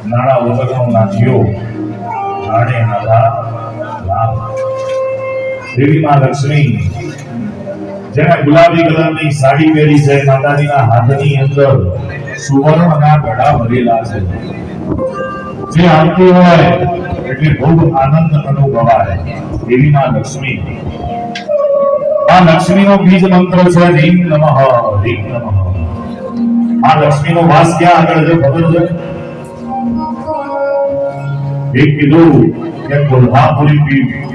નાણા વગરનો નાથિયો નાણે નાથા લાભ દેવી માં લક્ષ્મી જેને ગુલાબી કલરની સાડી પહેરી છે માતાજીના હાથની અંદર સુવર્ણના ગળા ભરેલા છે જે આવતી હોય એટલે ખૂબ આનંદ અનુભવાય દેવી માં લક્ષ્મી આ લક્ષ્મીનો બીજ મંત્ર છે રીમ નમઃ રીમ નમઃ આ લક્ષ્મીનો વાસ ક્યાં આગળ છે ખબર છે એક કીધું કે કોલ્હાપુરી પીઠ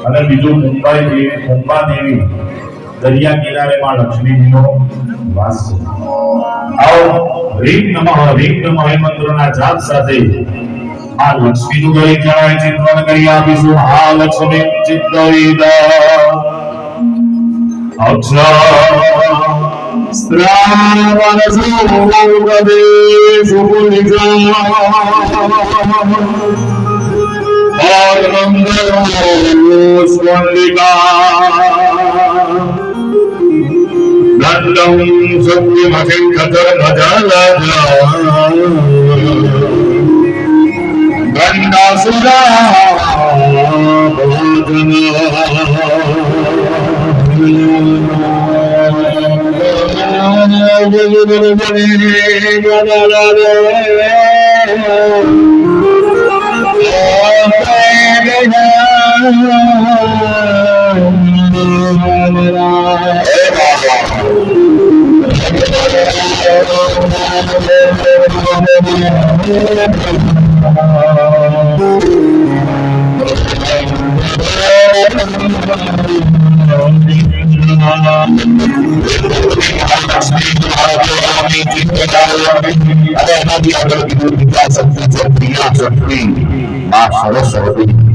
અને બીજું મુંબા દેવી દરિયા કિનારે માં લક્ષ્મીજીનો વાસ છે આવો રીમ નમઃ એ મંત્રના જાપ સાથે આ લક્ષ્મીનું દરેક જણાય ચિંતન કરી આપીશું આ લક્ષ્મી ચિત્તવિદા શ્રાવણ સુગદે સુગુલિકા और मंगलो स्वर्णिका दंडं सत्यमखिं खतर भजलजा गंडासुरा સરસ્વતી